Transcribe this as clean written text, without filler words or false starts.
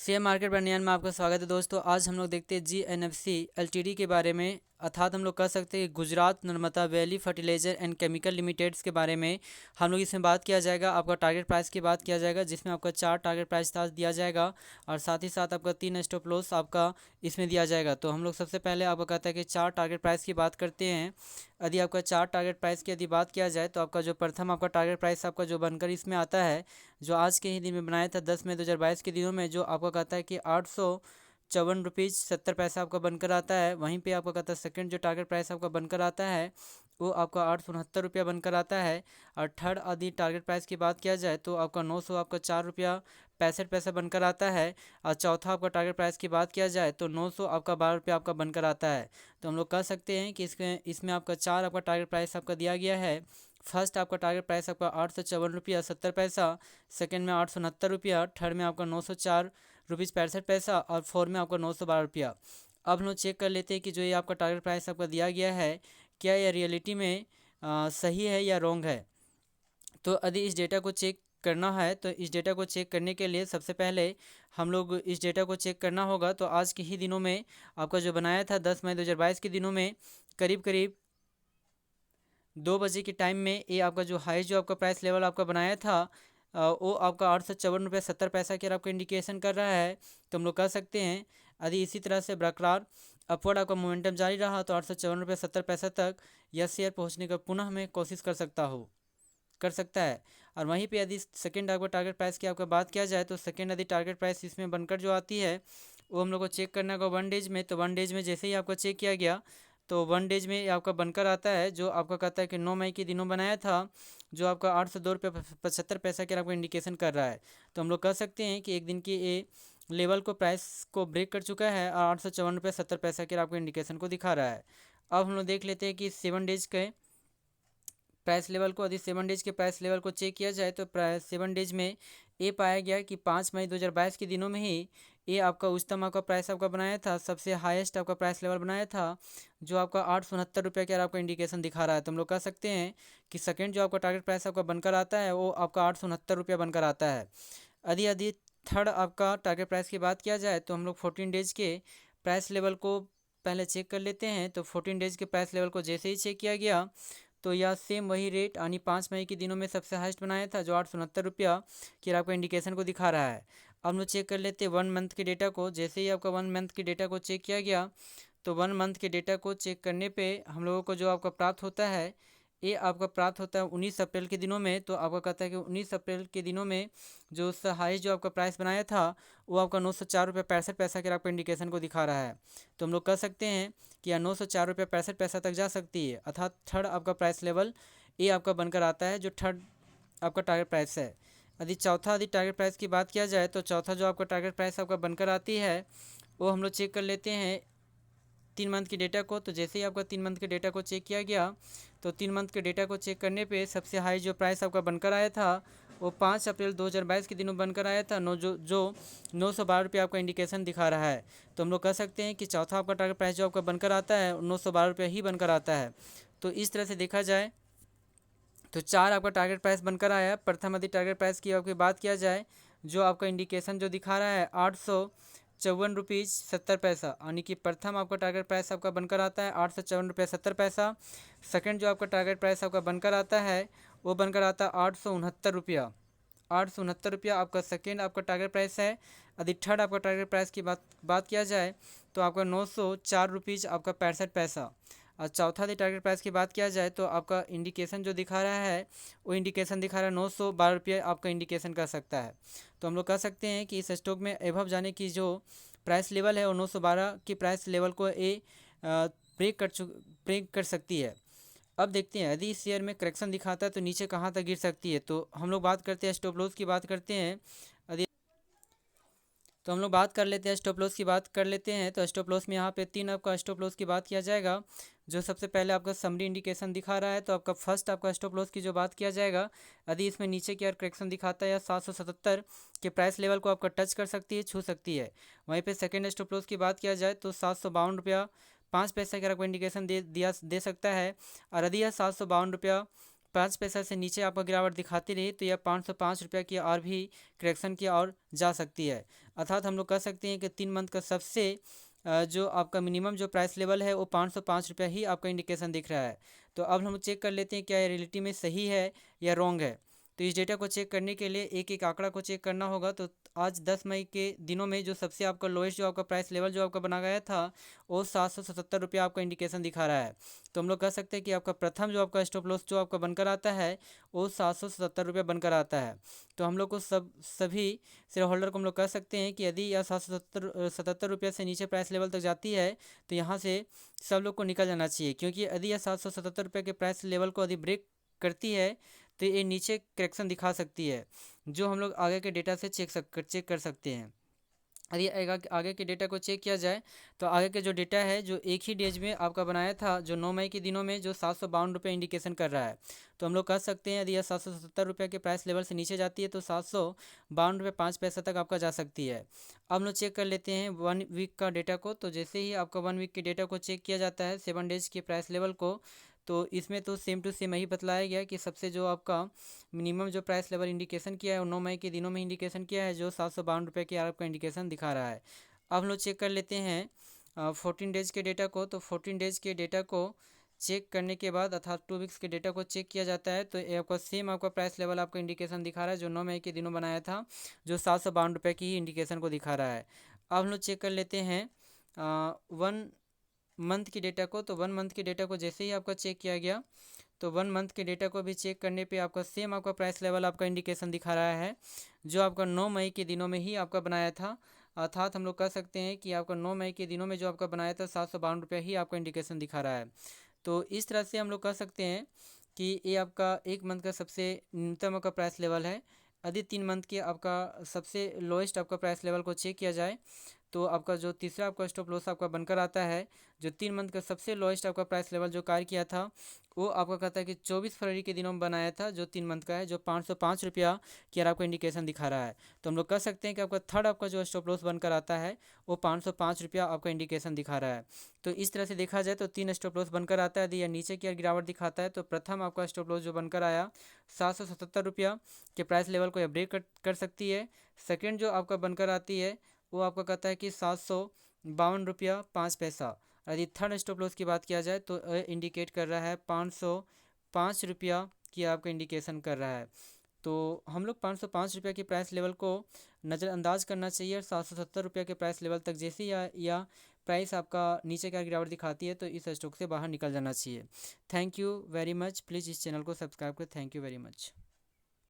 Share market बनियान में आपका स्वागत है दोस्तों। आज हम लोग देखते हैं GNFC LTD के बारे में, अर्थात हम लोग कह सकते हैं कि Gujarat Narmada Valley Fertiliser and Chemical Limiteds के बारे में हम लोग इसमें बात किया जाएगा। आपका टारगेट प्राइस की बात किया जाएगा, जिसमें आपका 4 टारगेट प्राइस दिया जाएगा और साथ ही साथ आपका 3 स्टॉप लॉस आपका इसमें दिया जाएगा। तो हम लोग सबसे पहले आपको कहता है कि 4 टारगेट प्राइस की बात करते हैं। यदि आपका 4 टारगेट प्राइस की यदि बात किया जाए तो आपका जो प्रथम आपका टारगेट प्राइस आपका जो बनकर इसमें आता है, जो आज के ही दिन में बनाया था 10 मई 2022 के दिनों में, जो आपका कहता है कि 854 रुपीज़ 70 पैसा आपका बनकर आता है। वहीं पे आपका कहता है सेकंड जो टारगेट प्राइस आपका बनकर आता है वो आपका 869 रुपया बनकर आता है। और थर्ड यदि टारगेट प्राइस की बात किया जाए तो आपका 900 आपका 4 रुपया 65 पैसा बनकर आता है। और चौथा आपका टारगेट प्राइस की बात किया जाए तो 900 आपका 12 रुपया आपका बनकर आता है। तो हम लोग कह सकते हैं कि इसमें आपका 4 आपका टारगेट प्राइस आपका दिया गया है। फर्स्ट आपका टारगेट प्राइस आपका 854 रुपया 70 पैसा, सेकेंड में 869 रुपया, थर्ड में आपका 904 रुपीज़ 65 पैसा और फोर्थ में आपका 912 रुपया। अब हम लोग चेक कर लेते हैं कि जो ये आपका टारगेट प्राइस आपका दिया गया है, क्या यह रियलिटी में सही है या रॉन्ग है। तो यदि इस डेटा को चेक करना है तो इस डेटा को चेक करने के लिए सबसे पहले हम लोग इस डेटा को चेक करना होगा। तो आज के ही दिनों में आपका जो बनाया था 10 मई 2022 के दिनों में करीब करीब 2 बजे के टाइम में ये आपका जो हाई जो आपका प्राइस लेवल आपका बनाया था वो आपका 854 रुपया 70 पैसा की आपका इंडिकेशन कर रहा है। तो हम लोग कह सकते हैं यदि इसी तरह से बरकरार अपवर्ड आपका मोमेंटम जारी रहा तो 854 रुपया 70 पैसा तक यह शेयर पहुंचने का पुनः हमें कोशिश कर सकता है। और वहीं पे यदि सेकेंड आपका टारगेट प्राइस की आपका बात किया जाए तो सेकेंड यदि टारगेट प्राइस इसमें बनकर जो आती है वो हम लोग को चेक करना होगा 1 डेज में। तो 1 डेज में जैसे ही आपका चेक किया गया तो 1 डेज में आपका बनकर आता है, जो आपका कहता है कि 9 मई के दिनों बनाया था, जो आपका 802 रुपया 75 पैसा के आपको इंडिकेशन कर रहा है। तो हम लोग कह सकते हैं कि एक दिन की ये लेवल को प्राइस को ब्रेक कर चुका है और 854 रुपया 70 पैसा के आपको इंडिकेशन को दिखा रहा है। अब हम लोग देख लेते हैं कि 7 डेज के प्राइस लेवल को, यदि 7 डेज के प्राइस लेवल को चेक किया जाए तो 7 डेज में ये पाया गया कि 5 मई 2022 के दिनों में ही ये आपका उच्चतम आपका प्राइस आपका बनाया था, सबसे हाईएस्ट आपका प्राइस लेवल बनाया था, जो आपका 869 रुपया के आपका इंडिकेशन दिखा रहा है। तो हम लोग कह सकते हैं कि सेकेंड जो आपका टारगेट प्राइस आपका बनकर आता है वो आपका 869 रुपया बनकर आता है। यदि यदि थर्ड आपका टारगेट प्राइस की बात किया जाए तो हम लोग 14 डेज के प्राइस लेवल को पहले चेक कर लेते हैं। तो 14 डेज के प्राइस लेवल को जैसे ही चेक किया गया तो यह सेम वही रेट यानी 5 मई के दिनों में सबसे हाईएस्ट बनाया था, जो 869 रुपया की आपको इंडिकेशन को दिखा रहा है। अब हम लोग चेक कर लेते हैं 1 मंथ के डेटा को। जैसे ही आपका 1 मंथ के डेटा को चेक किया गया तो 1 मंथ के डेटा को चेक करने पे हम लोगों को जो आपका प्राप्त होता है ये आपका प्राप्त होता है 19 अप्रैल के दिनों में। तो आपका कहता है कि 19 अप्रैल के दिनों में जो उससे हाईएस्ट जो आपका प्राइस बनाया था वो आपका 904 रुपया 65 पैसा के आपका इंडिकेशन को दिखा रहा है। तो हम लोग कह सकते हैं कि यह 904 रुपया 65 पैसा तक जा सकती है, अर्थात थर्ड आपका प्राइस लेवल ये आपका बनकर आता है, जो थर्ड आपका टारगेट प्राइस है। यदि टारगेट प्राइस की बात किया जाए तो चौथा जो आपका टारगेट प्राइस आपका बनकर आती है वो हम लोग चेक कर लेते हैं 3 मंथ के डेटा को। तो जैसे ही आपका 3 मंथ के डेटा को चेक किया गया तो 3 मंथ के डेटा को चेक करने पे सबसे हाई जो प्राइस आपका बनकर आया था वो 5 अप्रैल 2022 के दिनों बनकर आया था, 912 रुपया आपका इंडिकेशन दिखा रहा है। तो हम लोग कह सकते हैं कि चौथा आपका टारगेट प्राइस जो आपका बनकर आता है 912 रुपया ही बनकर आता है। तो इस तरह से देखा जाए तो 4 आपका टारगेट प्राइस बनकर आया। प्रथम यदि टारगेट प्राइस की आपकी बात किया जाए, जो आपका इंडिकेशन जो दिखा रहा है 854 रुपीज़ 70 पैसा, यानी कि प्रथम आपका टारगेट प्राइस आपका बनकर आता है 854 रुपया 70 पैसा। सेकेंड जो आपका टारगेट प्राइस आपका बनकर आता है वो बनकर आता है 869 रुपया आपका सेकेंड आपका टारगेट प्राइस है। यदि थर्ड आपका टारगेट प्राइस की बात किया जाए तो आपका 904 रुपीज़ आपका 65 पैसा। और चौथा यदि टारगेट प्राइस की बात किया जाए तो आपका इंडिकेशन जो दिखा रहा है वो इंडिकेशन दिखा रहा है 912 रुपये आपका इंडिकेशन कर सकता है। तो हम लोग कह सकते हैं कि इस स्टॉक में एभव जाने की जो प्राइस लेवल है वो 912 की प्राइस लेवल को ब्रेक कर सकती है। अब देखते हैं यदि इस शेयर में करेक्शन दिखाता है तो नीचे कहाँ तक गिर सकती है। तो हम लोग बात करते हैं स्टॉप लॉस की बात करते हैं। यदि तो हम लोग बात कर लेते हैं स्टॉप लॉस की बात कर लेते हैं। तो स्टॉप लॉस में यहाँ पे 3 आपका स्टॉप लॉस की बात किया जाएगा, जो सबसे पहले आपका समरी इंडिकेशन दिखा रहा है। तो आपका फर्स्ट आपका स्टॉप लॉस की जो बात किया जाएगा, यदि इसमें नीचे की ओर करेक्शन दिखाता है या 777 के प्राइस लेवल को आपका टच कर सकती है, छू सकती है। वहीं पे सेकेंड स्टॉप लॉस की बात किया जाए तो 752 रुपया 5 पैसा का आपको इंडिकेशन दे सकता है। और यदि यह 752 रुपया 5 पैसा से नीचे आपका गिरावट दिखाती रही तो यह 505 रुपये की और भी करेक्शन की और जा सकती है। अर्थात हम लोग कह सकते हैं कि 3 मंथ का सबसे जो आपका मिनिमम जो प्राइस लेवल है वो 505 रुपये ही आपका इंडिकेशन दिख रहा है। तो अब हम चेक कर लेते हैं क्या ये रियलिटी में सही है या रॉन्ग है। तो इस डेटा को चेक करने के लिए एक एक आंकड़ा को चेक करना होगा। तो आज 10 मई के दिनों में जो सबसे आपका लोएस्ट जो आपका प्राइस लेवल जो आपका बना गया था वो 777 रुपये आपका इंडिकेशन दिखा रहा है। तो हम लोग कह सकते हैं कि आपका प्रथम जो आपका स्टॉप लॉस जो आपका बनकर आता है वो 777 रुपये बनकर आता है। तो हम लोग को सभी शेयर होल्डर को हम लोग कह सकते हैं कि यदि यह 777 रुपये से नीचे प्राइस लेवल तक जाती है तो यहाँ से सब लोग को निकल जाना चाहिए, क्योंकि यदि यह 777 रुपये के प्राइस लेवल को यदि ब्रेक करती है तो ये नीचे करेक्शन दिखा सकती है, जो हम लोग आगे के डेटा से चेक कर सकते हैं। यदि आगे के डेटा को चेक किया जाए तो आगे के जो डेटा है जो एक ही डेज में आपका बनाया था जो 9 मई के दिनों में जो 752 रुपये इंडिकेशन कर रहा है। तो हम लोग कह सकते हैं यदि यह 777 रुपये के प्राइस लेवल से नीचे जाती है तो 752 रुपये 5 पैसा तक आपका जा सकती है। अब हम लोग चेक कर लेते हैं 1 वीक का डेटा को। तो जैसे ही आपका 1 वीक के डेटा को चेक किया जाता है 7 डेज के प्राइस लेवल को, तो इसमें तो सेम टू सेम यही बतलाया गया कि सबसे जो आपका मिनिमम जो प्राइस लेवल इंडिकेशन किया है वो 9 मई के दिनों में इंडिकेशन किया है जो 752 रुपये की आपका इंडिकेशन दिखा रहा है। अब हम लोग चेक कर लेते हैं 14 डेज़ के डेटा को। तो 14 डेज़ के डेटा को चेक करने के बाद अर्थात 2 वीक्स के डेटा को चेक किया जाता है तो ये आपका सेम आपका प्राइस लेवल आपका इंडिकेशन दिखा रहा है जो 9 मई के दिनों बनाया था जो 752 रुपये की ही इंडिकेशन को दिखा रहा है। अब हम लोग चेक कर लेते हैं 1 मंथ की डेटा को। तो 1 मंथ के डेटा को जैसे ही आपका चेक किया गया तो 1 मंथ के डेटा को भी चेक करने पे आपका सेम आपका प्राइस लेवल आपका इंडिकेशन दिखा रहा है जो आपका 9 मई के दिनों में ही आपका बनाया था। अर्थात हम लोग कह सकते हैं कि आपका 9 मई के दिनों में जो आपका बनाया था 752 रुपये ही आपका इंडिकेशन दिखा रहा है। तो इस तरह से हम लोग कह सकते हैं कि ये आपका 1 मंथ का सबसे न्यूनतम आपका प्राइस लेवल है। यदि 3 मंथ के आपका सबसे लोएस्ट आपका प्राइस लेवल को चेक किया जाए तो आपका जो तीसरा आपका स्टॉप लॉस आपका बनकर आता है जो 3 मंथ का सबसे लोएस्ट आपका प्राइस लेवल जो कार्य किया था वो आपका कहता है कि 24 फरवरी के दिनों में बनाया था जो 3 मंथ का है जो 505 रुपया की आपको इंडिकेशन दिखा रहा है। तो हम लोग कह सकते हैं कि आपका थर्ड आपका जो स्टॉप लॉस बनकर आता है वो 505 रुपया आपका इंडिकेशन दिखा रहा है। तो इस तरह से देखा जाए तो 3 स्टॉप लॉस बनकर आता है। यदि यह नीचे की गिरावट दिखाता है तो प्रथम आपका स्टॉप लॉस जो बनकर आया 777 रुपया के प्राइस लेवल को यह ब्रेक कर सकती है। सेकेंड जो आपका बनकर आती है वो आपका कहता है कि 752 रुपया 5 पैसा। यदि थर्ड स्टॉप लॉस की बात किया जाए तो इंडिकेट कर रहा है 505 रुपया की आपका इंडिकेशन कर रहा है। तो हम लोग 505 रुपये के प्राइस लेवल को नज़रअंदाज करना चाहिए और 770 रुपये के प्राइस लेवल तक जैसे या प्राइस आपका नीचे का गिरावट दिखाती है तो इस स्टॉक से बाहर निकल जाना चाहिए। Thank you very much. Please इस चैनल को सब्सक्राइब करें। Thank you very much.